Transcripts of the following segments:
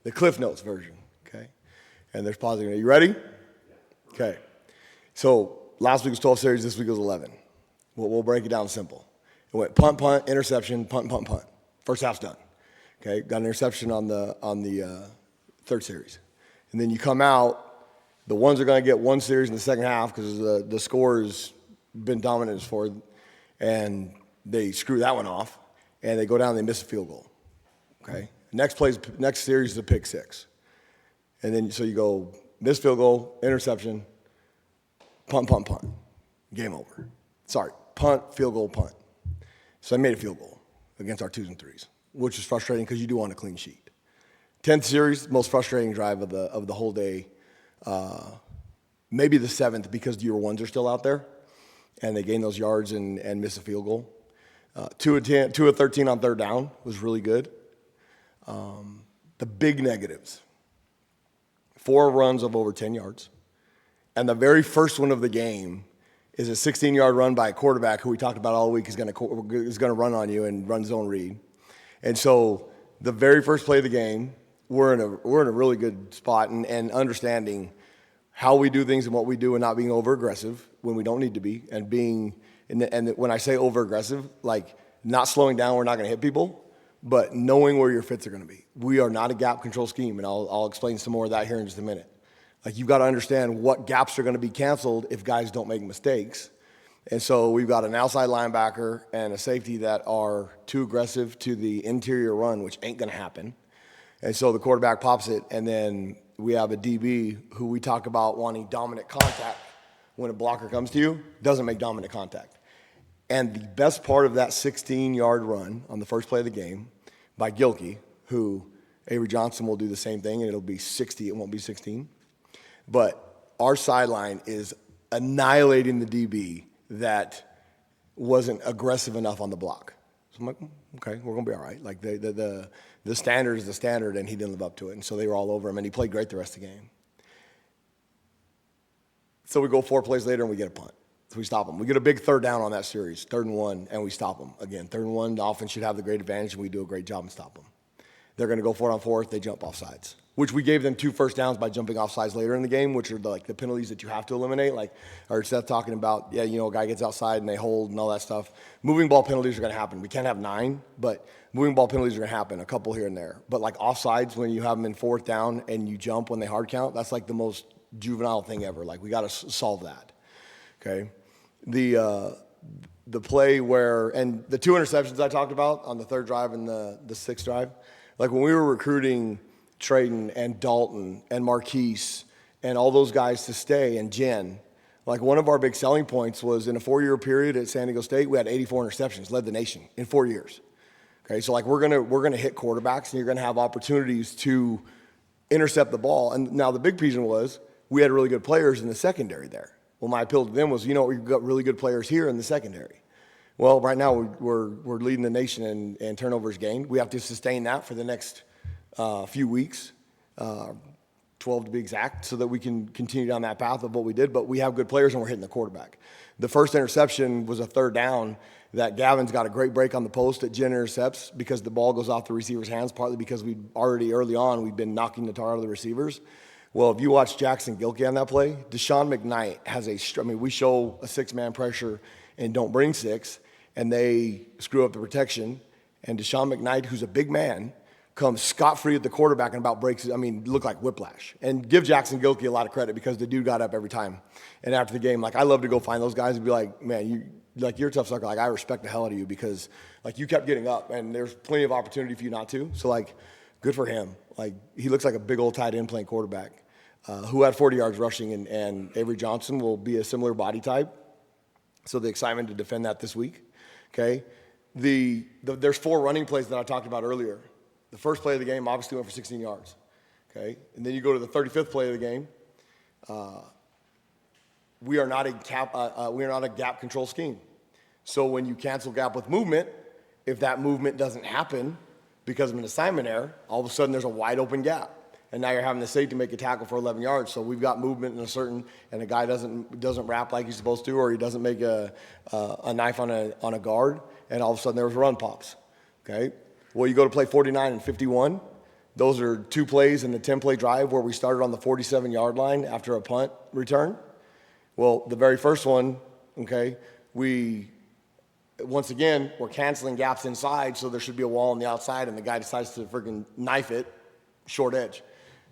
the Cliff Notes version, okay? And there's pausing. Are you ready? Okay. So last week was 12 series, this week was 11. We'll break it down simple. It went punt, punt, interception, punt, punt, punt. First half's done. Okay, got an interception on the third series. And then you come out, the ones are going to get one series in the second half because the score has been dominant for, and they screw that one off, and they go down and they miss a field goal. Okay, next series is a pick six. And then so you go miss field goal, interception, punt, punt, punt. Game over. Sorry, punt, field goal, punt. So I made a field goal against our twos and threes, which is frustrating because you do want a clean sheet. 10th series, most frustrating drive of the whole day. Maybe the 7th because your ones are still out there, and they gain those yards and miss a field goal. 2 of 13 on third down was really good. The big negatives: 4 runs of over 10 yards, and the very first one of the game is a 16-yard run by a quarterback who we talked about all week is going to run on you and run zone read. And so the very first play of the game, we're in a really good spot and understanding how we do things and what we do and not being over aggressive when we don't need to be, and when I say over aggressive, like not slowing down, we're not going to hit people, but knowing where your fits are going to be. We are not a gap control scheme, and I'll explain some more of that here in just a minute. Like, you've got to understand what gaps are going to be canceled if guys don't make mistakes. And so we've got an outside linebacker and a safety that are too aggressive to the interior run, which ain't going to happen. And so the quarterback pops it, and then we have a DB who we talk about wanting dominant contact. When a blocker comes to you, doesn't make dominant contact. And the best part of that 16-yard run on the first play of the game by Gilkey, who Avery Johnson will do the same thing, and it'll be 60, it won't be 16. But our sideline is annihilating the DB that wasn't aggressive enough on the block. So I'm like, okay, we're going to be all right. Like, the standard is the standard, and he didn't live up to it. And so they were all over him, and he played great the rest of the game. So we go 4 plays later, and we get a punt. So we stop them. We get a big third down on that series, 3rd and 1, and we stop them. Again, 3rd and 1, the offense should have the great advantage, and we do a great job and stop them. They're going to go 4 on 4th, they jump off sides, which we gave them 2 first downs by jumping off sides later in the game, which are the penalties that you have to eliminate. Like, I heard Seth talking about, a guy gets outside and they hold and all that stuff. Moving ball penalties are going to happen. We can't have 9, but moving ball penalties are going to happen, a couple here and there. But like offsides, when you have them in 4th down and you jump when they hard count, that's like the most juvenile thing ever. Like, we got to solve that, okay? The play where, and the 2 interceptions I talked about on the 3rd drive and the 6th drive, like when we were recruiting Trayton and Dalton and Marquise and all those guys to stay, and Jen, like one of our big selling points was in a 4-year period at San Diego State, we had 84 interceptions, led the nation in 4 years. Okay, so like we're gonna hit quarterbacks, and you're gonna have opportunities to intercept the ball. And now the big reason was we had really good players in the secondary there. Well, my appeal to them was, we've got really good players here in the secondary. Well, right now we're leading the nation in turnovers gained. We have to sustain that for the next few weeks, 12 to be exact, so that we can continue down that path of what we did. But we have good players, and we're hitting the quarterback. The first interception was a 3rd down that Gavin's got a great break on the post that Jen intercepts because the ball goes off the receiver's hands, partly because we'd already early on we'd been knocking the tar out of the receivers. Well, if you watch Jackson Gilkey on that play, Deshaun McKnight has we show a 6-man pressure and don't bring 6, and they screw up the protection. And Deshaun McKnight, who's a big man, comes scot-free at the quarterback and about breaks, looked like whiplash. And give Jackson Gilkey a lot of credit because the dude got up every time. And after the game, like, I love to go find those guys and be like, man, you're a tough sucker. Like, I respect the hell out of you because, like, you kept getting up, and there's plenty of opportunity for you not to. So, like, good for him. Like, he looks like a big old tight end playing quarterback who had 40 yards rushing, and Avery Johnson will be a similar body type. So the excitement to defend that this week, okay? There's 4 running plays that I talked about earlier. The first play of the game obviously went for 16 yards, okay? And then you go to the 35th play of the game. We are not a gap control scheme. So when you cancel gap with movement, if that movement doesn't happen because of an assignment error, all of a sudden there's a wide open gap. And now you're having the safety make a tackle for 11 yards. So we've got movement and a guy doesn't wrap like he's supposed to, or he doesn't make a knife on a guard, and all of a sudden there's run pops, okay? Well, you go to play 49 and 51, Those are 2 plays in the 10-play drive where we started on the 47-yard line after a punt return. Well, the very first one, okay, once again, we're canceling gaps inside, so there should be a wall on the outside, and the guy decides to freaking knife it, short edge.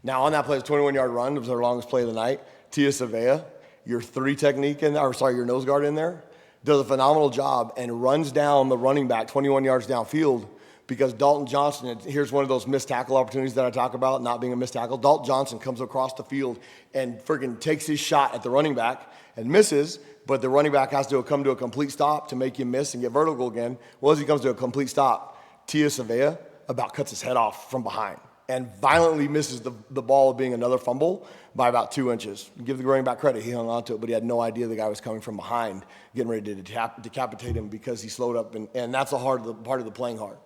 Now, on that play, it's a 21-yard run. It was our longest play of the night. Tia Savea, your 3 technique your nose guard in there, does a phenomenal job and runs down the running back 21 yards downfield because Dalton Johnson, here's one of those missed tackle opportunities that I talk about, not being a missed tackle. Dalton Johnson comes across the field and freaking takes his shot at the running back and misses, but the running back has to come to a complete stop to make him miss and get vertical again. Well, as he comes to a complete stop, Tia Savea about cuts his head off from behind and violently misses the ball being another fumble by about 2 inches. Give the running back credit, he hung on to it, but he had no idea the guy was coming from behind, getting ready to decapitate him because he slowed up, and that's a part of the playing hard.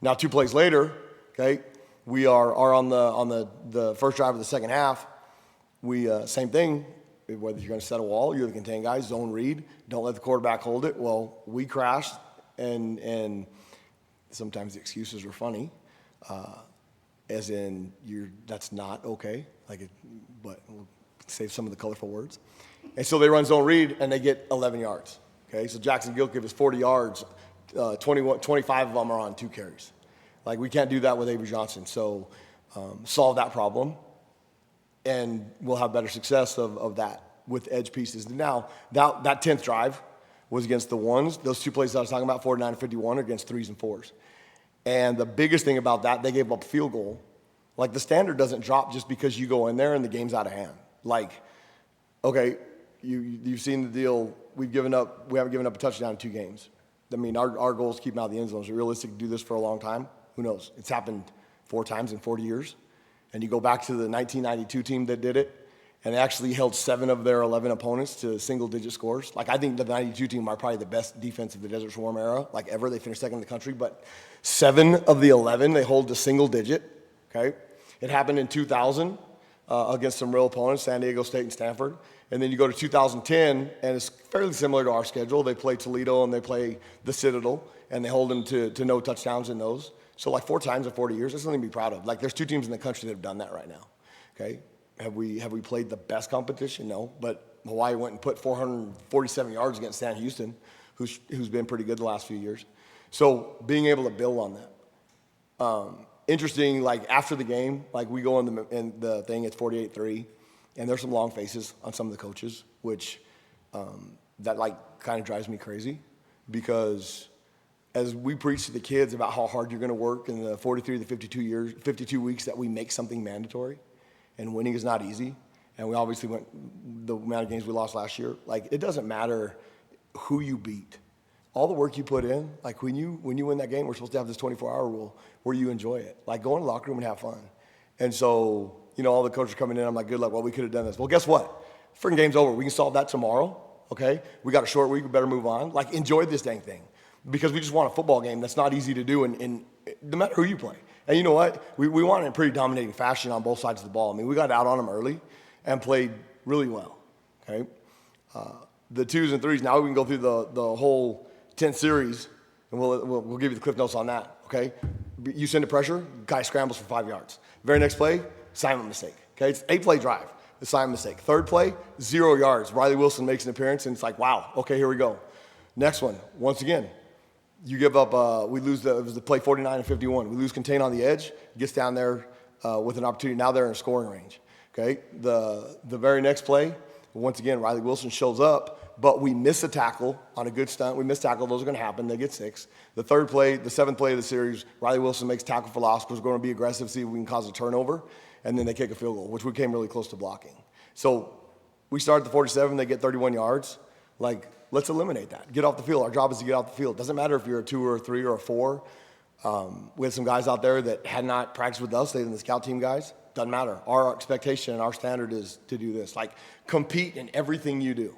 Now, 2 plays later, okay, we are on the first drive of the second half. We same thing. Whether you're going to set a wall, you're the contain guy, zone read, don't let the quarterback hold it. Well, we crashed, and sometimes the excuses are funny, as in that's not okay. But we'll save some of the colorful words. And so they run zone read, and they get 11 yards. Okay, so Jackson Gilchrist is 40 yards. 25 of them are on 2 carries. We can't do that with Avery Johnson. So solve that problem, and we'll have better success of that with edge pieces. Now, that 10th drive was against the ones. Those 2 plays that I was talking about, 49 and 51, are against 3s and 4s. And the biggest thing about that, they gave up a field goal. The standard doesn't drop just because you go in there and the game's out of hand. Okay, you've seen the deal. We haven't given up a touchdown in 2 games. I mean, our goal is to keep them out of the end zone. Is it realistic to do this for a long time? Who knows? It's happened 4 times in 40 years. And you go back to the 1992 team that did it, and they actually held 7 of their 11 opponents to single-digit scores. I think the 92 team are probably the best defense of the Desert Swarm era, ever. They finished second in the country. But 7 of the 11, they hold to single-digit, okay? It happened in 2000 against some real opponents, San Diego State and Stanford. And then you go to 2010, and it's fairly similar to our schedule. They play Toledo and they play the Citadel, and they hold them to no touchdowns in those. So 4 times in 40 years, that's something to be proud of. There's 2 teams in the country that have done that right now. Okay, have we played the best competition? No, but Hawaii went and put 447 yards against San Houston, who's been pretty good the last few years. So being able to build on that. Interesting. After the game, we go in the thing. It's 48-3. And there's some long faces on some of the coaches, which that kind of drives me crazy, because as we preach to the kids about how hard you're going to work in the 43 to 52 weeks that we make something mandatory, and winning is not easy. And we obviously went the amount of games we lost last year. It doesn't matter who you beat. All the work you put in, when you win that game, we're supposed to have this 24-hour rule where you enjoy it. Go in the locker room and have fun. And so, all the coaches coming in, I'm good luck. Well, we could have done this. Well, guess what? Freaking game's over. We can solve that tomorrow, okay? We got a short week. We better move on. Enjoy this dang thing, because we just want a football game that's not easy to do in no matter who you play. And you know what? We won in pretty dominating fashion on both sides of the ball. I mean, we got out on them early and played really well, okay? The 2s and 3s, now we can go through the whole 10th series, and we'll give you the cliff notes on that, okay? You send a pressure, guy scrambles for 5 yards. Very next play, assignment mistake. Okay, it's 8-play drive, assignment mistake. 3rd play, 0 yards. Riley Wilson makes an appearance, and it's wow, okay, here we go. Next one, once again, you give up, we lose it was the play 49 and 51. We lose contain on the edge, gets down there with an opportunity. Now they're in scoring range. Okay, the very next play, once again, Riley Wilson shows up, but we miss a tackle on a good stunt. We miss tackle, those are going to happen. They get 6. The 3rd play, the 7th play of the series, Riley Wilson makes tackle for loss because we're going to be aggressive, see if we can cause a turnover, and then they kick a field goal, which we came really close to blocking. So we start at the 47, they get 31 yards. Let's eliminate that. Get off the field. Our job is to get off the field. Doesn't matter if you're a 2 or a 3 or a 4. We had some guys out there that had not practiced with us. They were the scout team guys. Doesn't matter. Our expectation and our standard is to do this. Compete in everything you do.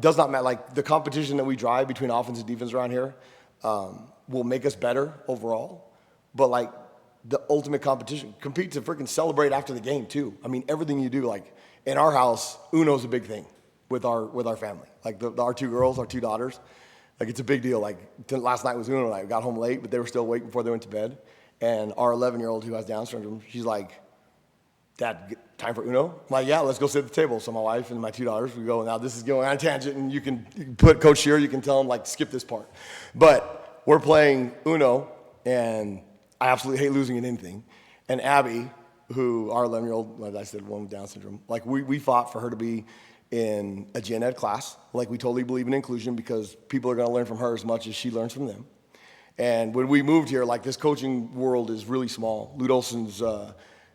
Does not matter. The competition that we drive between offense and defense around here will make us better overall. But the ultimate competition, compete to freaking celebrate after the game too. I mean, everything you do. In our house, Uno's a big thing with our family. Our 2 girls, our 2 daughters. It's a big deal. Last night was Uno night. We got home late, but they were still awake before they went to bed. And our 11-year-old who has Down syndrome, she's like, Dad, time for Uno? I'm like, yeah, let's go sit at the table. So my wife and my 2 daughters, we go, now this is going on a tangent, and you can put Coach Shear, you can tell him, like, skip this part. But we're playing Uno, and I absolutely hate losing at anything. And Abby, who, our 11-year-old, like I said, one with Down syndrome, like, we fought for her to be in a gen ed class. Like, we totally believe in inclusion because people are going to learn from her as much as she learns from them. And when we moved here, like, this coaching world is really small. Lute Olson's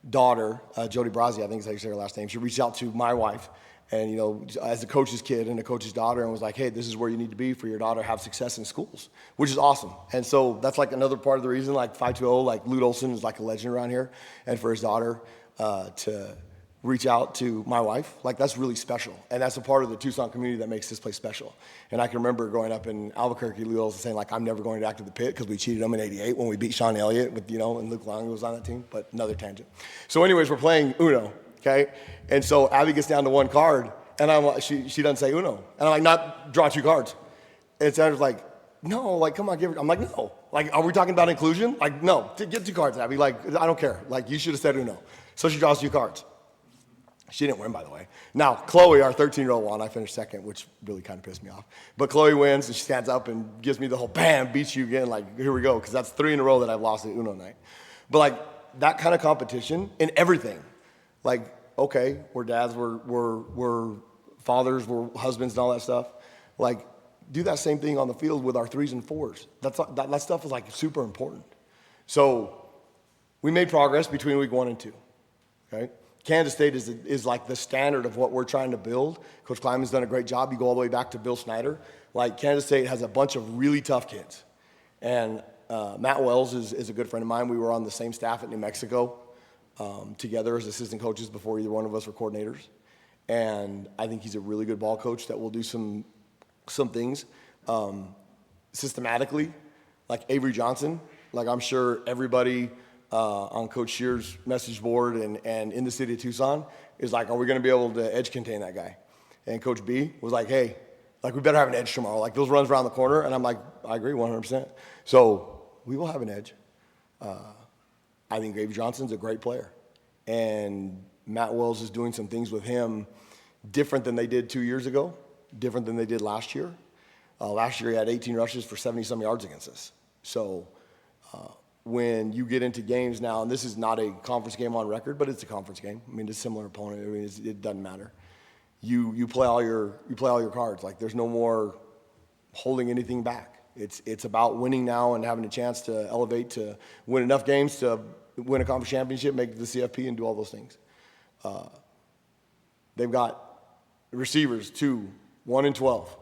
daughter, Jody Brazzi, I think is how you say her last name, she reached out to my wife and, you know, as a coach's kid and a coach's daughter, and was like, hey, this is where you need to be for your daughter to have success in schools, which is awesome. And so that's like another part of the reason, like 520, like Lute Olson is like a legend around here, and for his daughter to reach out to my wife, like, that's really special. And that's a part of the Tucson community that makes this place special. And I can remember growing up in Albuquerque, Lute Olson saying, like, I'm never going back to the pit because we cheated them in '88 when we beat Sean Elliott with, you know, and Luke Long was on that team, but another tangent. So anyways, we're playing Uno, okay? And so Abby gets down to one card, and I'm like, she doesn't say Uno. And I'm like, not draw 2 cards. And Sandra's like, no, like, come on, give it. I'm like, no. Like, are we talking about inclusion? Like, no, get 2 cards, Abby. Like, I don't care. Like, you should have said Uno. So she draws 2 cards. She didn't win, by the way. Now, Chloe, our 13-year-old, won. I finished second, which really kind of pissed me off. But Chloe wins, and she stands up and gives me the whole, bam, beats you again, like, here we go, because that's 3 in a row that I've lost at Uno night. But, like, that kind of competition in everything, like, okay, we're dads, we're fathers, we're husbands and all that stuff. Like, do that same thing on the field with our 3s and 4s. That stuff is, like, super important. So we made progress between week 1 and 2, okay? Kansas State is like the standard of what we're trying to build. Coach Kleiman's done a great job. You go all the way back to Bill Snyder. Like, Kansas State has a bunch of really tough kids. And Matt Wells is a good friend of mine. We were on the same staff at New Mexico together as assistant coaches before either one of us were coordinators. And I think he's a really good ball coach that will do some things systematically. Like Avery Johnson, like, I'm sure everybody on Coach Shear's message board and in the city of Tucson is like, are we going to be able to edge contain that guy? And Coach B was like, hey, like, we better have an edge tomorrow. Like, those runs around the corner. And I'm like, I agree 100%. So we will have an edge. I think Avery Johnson's a great player. And Matt Wells is doing some things with him different than they did 2 years ago, different than they did last year. Last year he had 18 rushes for 70-some yards against us. So when you get into games now, and this is not a conference game on record, but it's a conference game. I mean, it's a similar opponent. I mean, it doesn't matter. You play all your cards. Like, there's no more holding anything back. It's about winning now and having a chance to elevate to win enough games to win a conference championship, make the CFP, and do all those things. They've got receivers, 2, 1 and 12.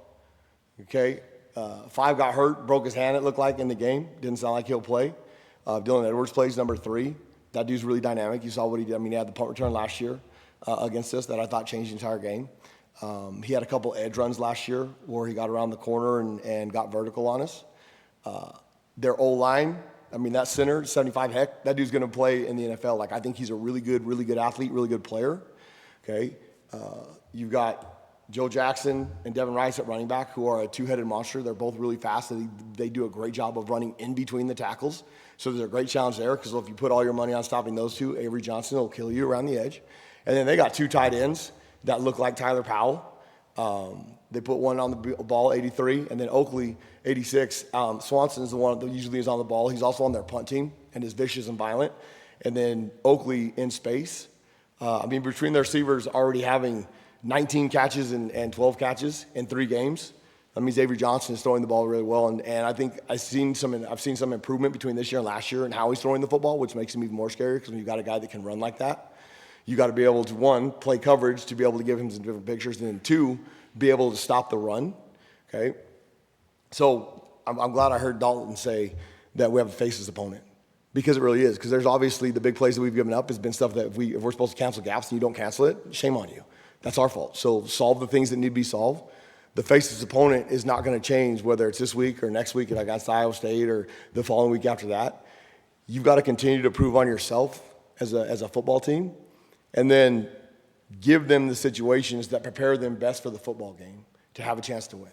Okay, 5 got hurt, broke his hand. It looked like in the game. Didn't sound like he'll play. Dylan Edwards plays number 3. That dude's really dynamic. You saw what he did. I mean, he had the punt return last year against us that I thought changed the entire game. He had a couple edge runs last year where he got around the corner and got vertical on us. Their O-line, I mean, that center, 75, heck, that dude's going to play in the NFL. Like, I think he's a really good athlete, really good player. Okay, you've got Joe Jackson and Devin Rice at running back, who are a 2-headed monster. They're both really fast. They do a great job of running in between the tackles. So there's a great challenge there, because if you put all your money on stopping those 2, Avery Johnson will kill you around the edge. And then they got 2 tight ends that look like Tyler Powell. They put one on the ball, 83, and then Oakley, 86. Swanson is the one that usually is on the ball. He's also on their punt team and is vicious and violent. And then Oakley in space. I mean, between their receivers already having 19 catches and 12 catches in 3 games. That means Avery Johnson is throwing the ball really well, and I think I've seen some improvement between this year and last year in how he's throwing the football, which makes him even more scary, because when you've got a guy that can run like that, you got to be able to, 1, play coverage to be able to give him some different pictures, and then 2, be able to stop the run. Okay, so I'm glad I heard Dalton say that we have a faceless opponent, because it really is. Because there's obviously the big plays that we've given up has been stuff that if we're supposed to cancel gaps and you don't cancel it, shame on you. That's our fault. So solve the things that need to be solved. The faceless opponent is not going to change whether it's this week or next week against Iowa State or the following week after that. You've got to continue to prove on yourself as a football team, and then give them the situations that prepare them best for the football game to have a chance to win.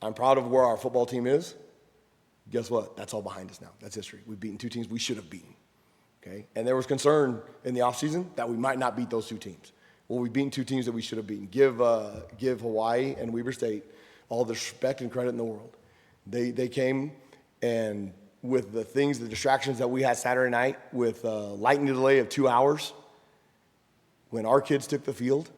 I'm proud of where our football team is. Guess what? That's all behind us now. That's history. We've beaten 2 teams we should have beaten. Okay? And there was concern in the offseason that we might not beat those 2 teams. Well, we've beaten 2 teams that we should have beaten. Give Hawaii and Weber State all the respect and credit in the world. They came, and with the distractions that we had Saturday night with lightning delay of 2 hours, when our kids took the field,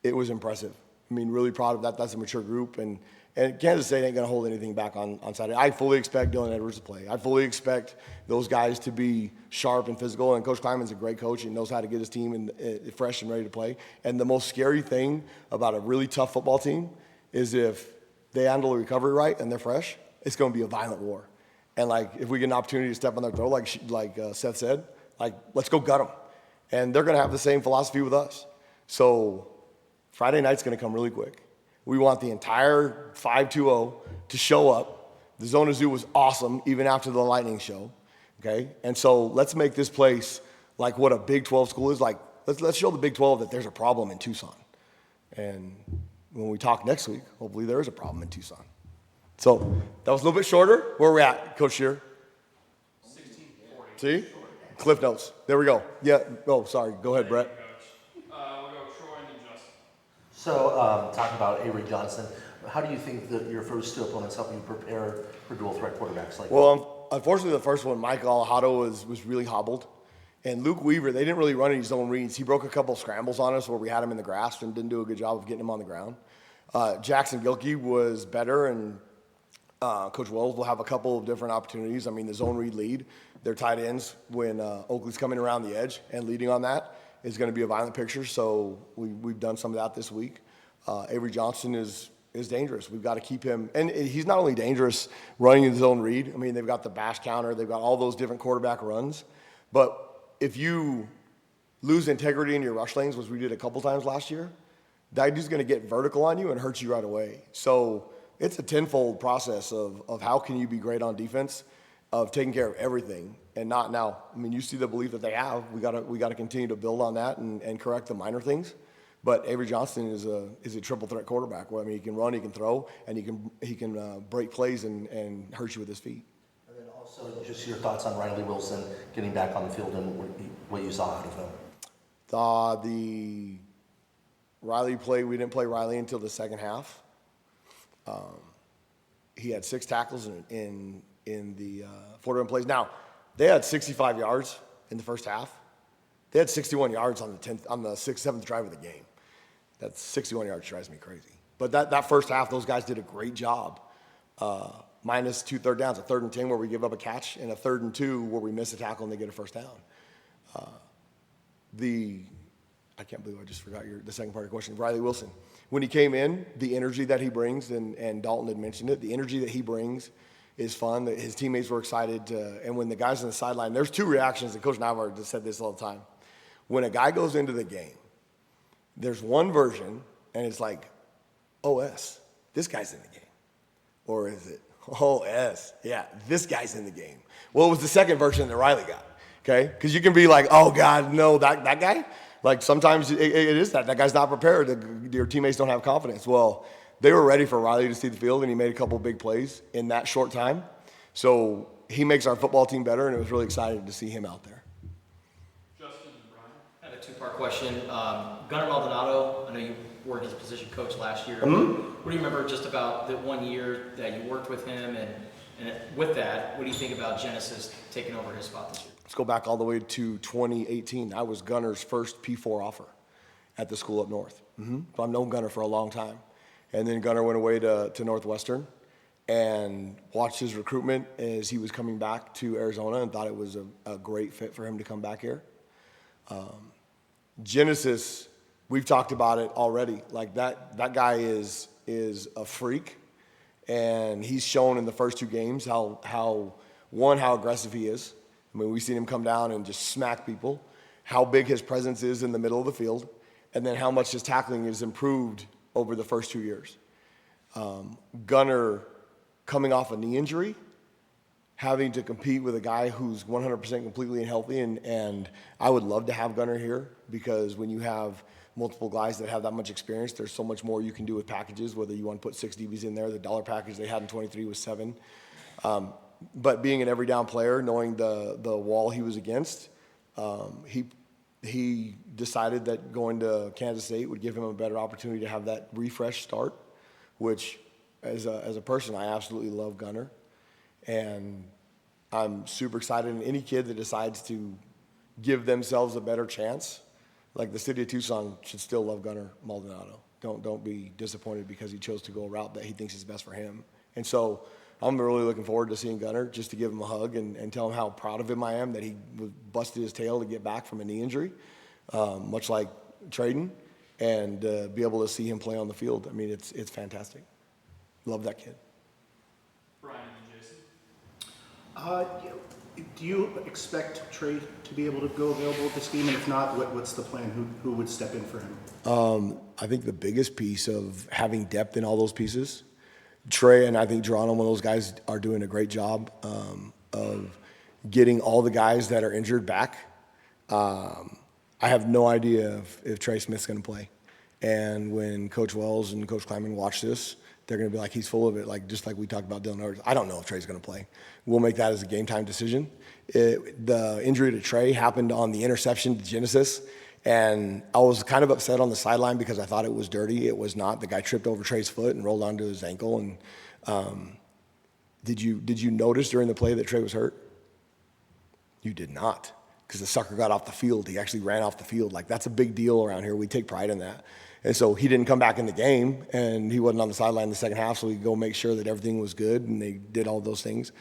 it was impressive. I mean, really proud of that. That's a mature group. And Kansas State ain't going to hold anything back on Saturday. I fully expect Dylan Edwards to play. I fully expect those guys to be sharp and physical. And Coach Kleiman's a great coach. He knows how to get his team fresh and ready to play. And the most scary thing about a really tough football team is if they handle the recovery right and they're fresh, it's going to be a violent war. And, like, if we get an opportunity to step on their throat, like Seth said, like, let's go gut them. And they're going to have the same philosophy with us. So Friday night's going to come really quick. We want the entire 5-2-0 to show up. The Zona Zoo was awesome, even after the Lightning show, okay? And so let's make this place like what a Big 12 school is. Like, let's show the Big 12 that there's a problem in Tucson. And when we talk next week, hopefully there is a problem in Tucson. So that was a little bit shorter. Where are we at, Coach Shear? 16:40. See? Cliff notes. There we go. Yeah. Oh, sorry. Go ahead, Brett. So, talking about Avery Johnson, how do you think that your first 2 opponents help you prepare for dual threat quarterbacks like that? Well, unfortunately, the first one, Mike Alejado was really hobbled. And Luke Weaver, they didn't really run any zone reads. He broke a couple scrambles on us where we had him in the grass and didn't do a good job of getting him on the ground. Jackson Gilkey was better, and Coach Wells will have a couple of different opportunities. I mean, the zone read lead, their tight ends, when Oakley's coming around the edge and leading on that, is going to be a violent picture, so we've done some of that this week. Avery Johnson is dangerous. We've got to keep him, and he's not only dangerous running his own read. I mean, they've got the bash counter, they've got all those different quarterback runs, but if you lose integrity in your rush lanes, which we did a couple times last year, that dude's going to get vertical on you and hurt you right away. So it's a tenfold process of how can you be great on defense, of taking care of everything and not now. I mean, you see the belief that they have. We gotta continue to build on that and correct the minor things. But Avery Johnson is a triple threat quarterback. Where, I mean, he can run, he can throw, and he can break plays and hurt you with his feet. And then also just your thoughts on Riley Wilson getting back on the field and what you saw out of him. The Riley play, we didn't play Riley until the second half. He had 6 tackles in the 4-down plays. Now, they had 65 yards in the first half. They had 61 yards on the 6th, 7th drive of the game. That's 61 yards drives me crazy. But that first half, those guys did a great job. Minus 2 third downs, a 3rd and 10 where we give up a catch, and a 3rd and 2 where we miss a tackle and they get a first down. I can't believe I just forgot the second part of your question. Riley Wilson. When he came in, the energy that he brings, and Dalton had mentioned it, the energy that he brings is fun. His teammates were excited. And when the guys on the sideline, there's 2 reactions, and Coach Navarre just said this all the time. When a guy goes into the game, there's one version, and it's like, OS, this guy's in the game. Or is it, OS, yeah, this guy's in the game. Well, it was the second version that Riley got, okay? Because you can be like, oh, God, no, that guy? Like, sometimes it is that guy's not prepared. Your teammates don't have confidence. Well, they were ready for Riley to see the field, and he made a couple big plays in that short time. So he makes our football team better, and it was really exciting to see him out there. Justin and Brian. I have a 2-part question. Gunnar Maldonado, I know you were his position coach last year. Mm-hmm. What do you remember just about the 1 year that you worked with him? And with that, what do you think about Genesis taking over his spot this year? Let's go back all the way to 2018. I was Gunnar's first P4 offer at the school up north. So I've known Gunnar for a long time. And then Gunnar went away to Northwestern and watched his recruitment as he was coming back to Arizona and thought it was a great fit for him to come back here. Genesis, we've talked about it already. Like that guy is a freak, and he's shown in the first 2 games how aggressive he is. I mean, we've seen him come down and just smack people, how big his presence is in the middle of the field, and then how much his tackling has improved over the first 2 years. Gunnar coming off a knee injury, having to compete with a guy who's 100% completely healthy, and I would love to have Gunnar here, because when you have multiple guys that have that much experience, there's so much more you can do with packages, whether you want to put 6 DBs in there. The dollar package they had in 23 was 7. But being an every down player, knowing the wall he was against, he decided that going to Kansas State would give him a better opportunity to have that refresh start, which as a person, I absolutely love Gunner. And I'm super excited. And any kid that decides to give themselves a better chance, like the city of Tucson should still love Gunner Maldonado. Don't be disappointed because he chose to go a route that he thinks is best for him. And so I'm really looking forward to seeing Gunner, just to give him a hug and tell him how proud of him I am that he busted his tail to get back from a knee injury, much like Traden, and be able to see him play on the field. I mean, it's fantastic. Love that kid. Brian and Jason. Do you expect Trey to be able to go available with this game? And if not, what's the plan? Who would step in for him? I think the biggest piece of having depth in all those pieces, Trey and I think Geronimo, those guys are doing a great job of getting all the guys that are injured back. I have no idea if Trey Smith's going to play. And when Coach Wells and Coach Kleiman watch this, they're going to be like, he's full of it, like just like we talked about Dylan Edwards. I don't know if Trey's going to play. We'll make that as a game time decision. The injury to Trey happened on the interception to Genesis, and I was kind of upset on the sideline because I thought it was dirty. It was not. The guy tripped over Trey's foot and rolled onto his ankle. And did you notice during the play that Trey was hurt? You did not, because the sucker got off the field. He actually ran off the field. Like, that's a big deal around here. We take pride in that. And so he didn't come back in the game, and he wasn't on the sideline in the second half, so we go make sure that everything was good, and they did all those things.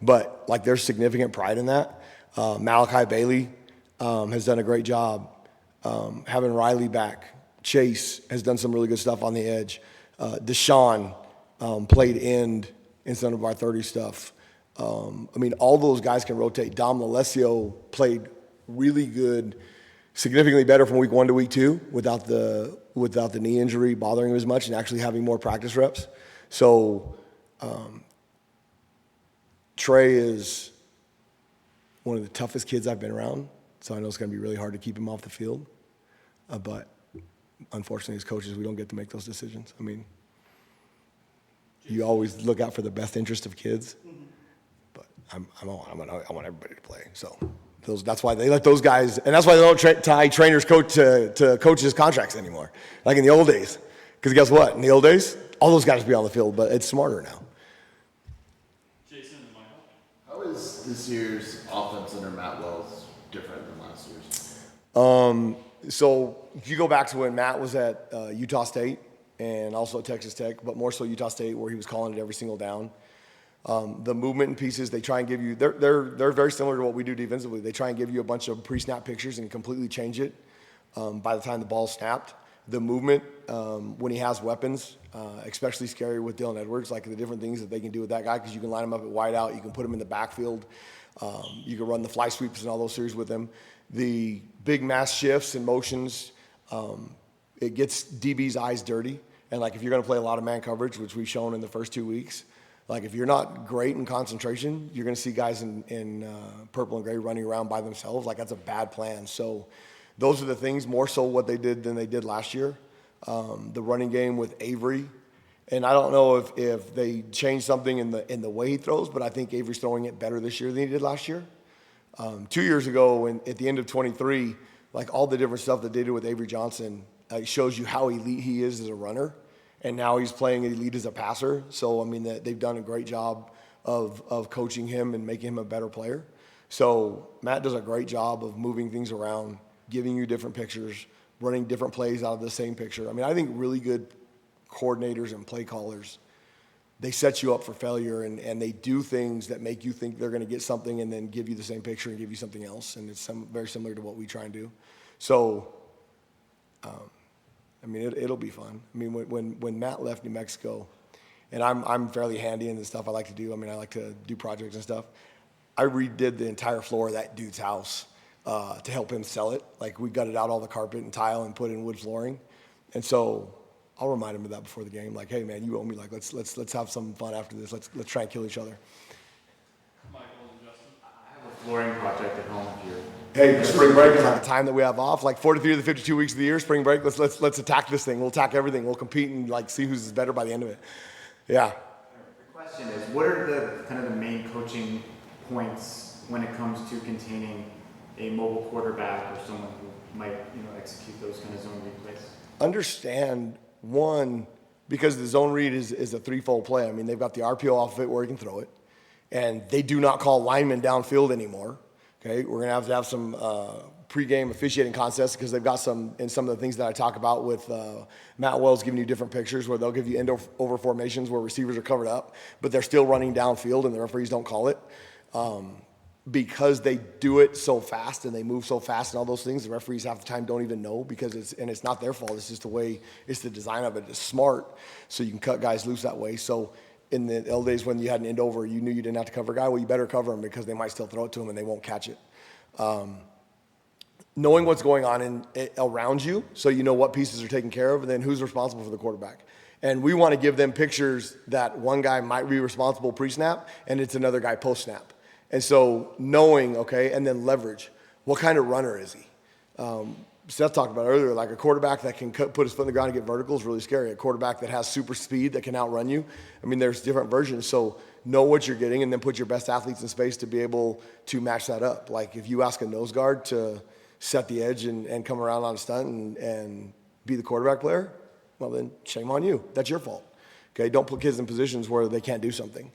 But, like, there's significant pride in that. Malachi Bailey has done a great job having Riley back. Chase has done some really good stuff on the edge. Deshaun played end instead of our 30 stuff. I mean, all those guys can rotate. Dom Lalesio played really good, significantly better from week 1 to week 2 without the knee injury bothering him as much and actually having more practice reps. So Trey is one of the toughest kids I've been around, so I know it's going to be really hard to keep him off the field. But unfortunately, as coaches, we don't get to make those decisions. I mean, you always look out for the best interest of kids, but I want everybody to play. So that's why they let those guys, and that's why they don't tie trainers to coaches' contracts anymore, like in the old days. Because guess what? In the old days, all those guys would be on the field, but it's smarter now. Jason and Michael. How is this year's offense under Matt Wells different than last year's? So if you go back to when Matt was at Utah State and also at Texas Tech, but more so Utah State, where he was calling it every single down. The movement and pieces they try and give you, they're very similar to what we do defensively. They try and give you a bunch of pre-snap pictures and completely change it by the time the ball's snapped. The movement, when he has weapons, especially scary with Dylan Edwards, like the different things that they can do with that guy, because you can line him up at wide out, you can put him in the backfield, you can run the fly sweeps and all those series with him. The big mass shifts and motions, it gets DB's eyes dirty. And like if you're going to play a lot of man coverage, which we've shown in the first 2 weeks, like if you're not great in concentration, you're going to see guys in purple and gray running around by themselves. Like that's a bad plan. So those are the things more so what they did than they did last year. The running game with Avery, and I don't know if they changed something in the way he throws, but I think Avery's throwing it better this year than he did last year. 2 years ago, at the end of 23, like all the different stuff that they did with Avery Johnson shows you how elite he is as a runner. And now he's playing elite as a passer. So, I mean, they've done a great job of coaching him and making him a better player. So Matt does a great job of moving things around, giving you different pictures, running different plays out of the same picture. I mean, I think really good coordinators and play callers, they set you up for failure, and they do things that make you think they're going to get something and then give you the same picture and give you something else. And it's very similar to what we try and do. So, I mean, it'll be fun. I mean, when Matt left New Mexico, and I'm fairly handy in the stuff I like to do. I mean, I like to do projects and stuff. I redid the entire floor of that dude's house to help him sell it. Like we gutted out all the carpet and tile and put in wood flooring. And so I'll remind him of that before the game. Like, hey man, you owe me. Like, let's have some fun after this. Let's try and kill each other. Michael and Justin. I have a flooring project at home if you're. Hey, spring break is the time that we have off. Like 43 of the 52 weeks of the year, spring break. Let's attack this thing. We'll attack everything. We'll compete and like see who's better by the end of it. Yeah. The question question is, what are the kind of the main coaching points when it comes to containing a mobile quarterback or someone who might, execute those kind of zone read plays? Understand, one, because the zone read is a threefold play. I mean, they've got the RPO off of it where he can throw it, and they do not call linemen downfield anymore. Okay, we're gonna have to have some pregame officiating contests because they've got some of the things that I talk about with Matt Wells giving you different pictures where they'll give you end over formations where receivers are covered up, but they're still running downfield and the referees don't call it. Because they do it so fast and they move so fast and all those things, the referees half the time don't even know because it's not their fault. It's just the way, it's the design of it. It's smart, so you can cut guys loose that way. So in the old days when you had an end over, you knew you didn't have to cover a guy. Well, you better cover him because they might still throw it to him and they won't catch it. Knowing what's going on around you, so you know what pieces are taken care of, and then who's responsible for the quarterback. And we want to give them pictures that one guy might be responsible pre-snap and it's another guy post-snap. And so knowing, okay, and then leverage. What kind of runner is he? Seth talked about earlier, like a quarterback that can put his foot in the ground and get vertical is really scary. A quarterback that has super speed that can outrun you. I mean, there's different versions. So know what you're getting and then put your best athletes in space to be able to match that up. Like if you ask a nose guard to set the edge and come around on a stunt and be the quarterback player, well then shame on you. That's your fault. Okay, don't put kids in positions where they can't do something.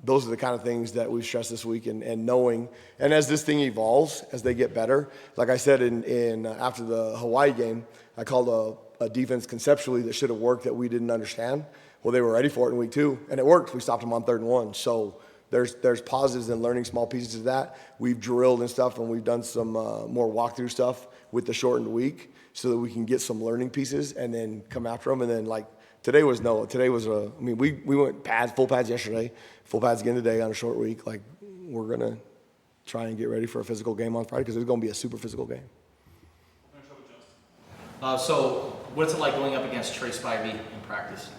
Those are the kind of things that we've stressed this week and knowing. And as this thing evolves, as they get better, like I said in after the Hawaii game, I called a defense conceptually that should have worked that we didn't understand. Well, they were ready for it in week 2, and it worked. We stopped them on 3rd and 1. So there's positives in learning small pieces of that. We've drilled and stuff, and we've done some more walkthrough stuff with the shortened week so that we can get some learning pieces and then come after them. And then today was we went full pads yesterday, full pads again today on a short week. Like we're gonna try and get ready for a physical game on Friday because it's gonna be a super physical game. Finish up with Justin. So what's it like going up against Trey Spivey in practice?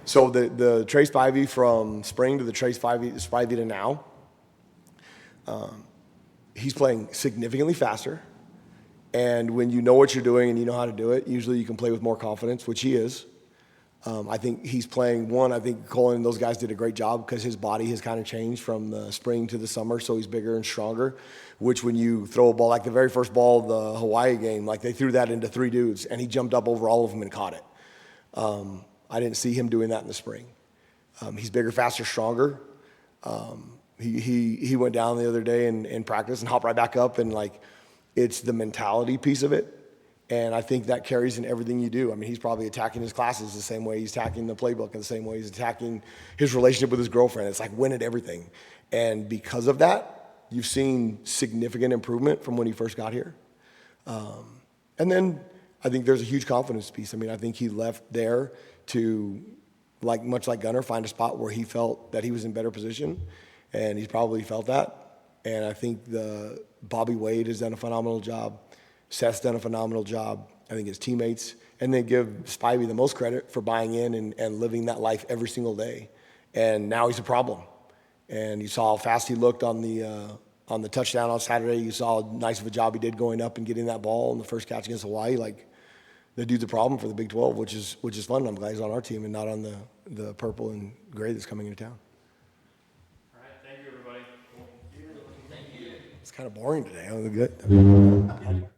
So the Trey Spivey from spring to the Trey Spivey to now, he's playing significantly faster. And when you know what you're doing and you know how to do it, usually you can play with more confidence, which he is. I think he's playing one. I think Colin and those guys did a great job because his body has kind of changed from the spring to the summer, so he's bigger and stronger, which when you throw a ball, like the very first ball of the Hawaii game, like they threw that into 3 dudes, and he jumped up over all of them and caught it. I didn't see him doing that in the spring. He's bigger, faster, stronger. He went down the other day in practice and hopped right back up, and it's the mentality piece of it. And I think that carries in everything you do. I mean, he's probably attacking his classes the same way he's attacking the playbook and the same way he's attacking his relationship with his girlfriend. It's like win at everything. And because of that, you've seen significant improvement from when he first got here. And then I think there's a huge confidence piece. I mean, I think he left there to, much like Gunner, find a spot where he felt that he was in better position. And he's probably felt that. And I think Bobby Wade has done a phenomenal job. Seth's done a phenomenal job. I think his teammates. And then give Spivey the most credit for buying in and living that life every single day. And now he's a problem. And you saw how fast he looked on the touchdown on Saturday. You saw how nice of a job he did going up and getting that ball in the first catch against Hawaii. The dude's a problem for the Big 12, which is fun. I'm glad he's on our team and not on the purple and gray that's coming into town. All right, thank you, everybody. Cool. It's kind of boring today. Good.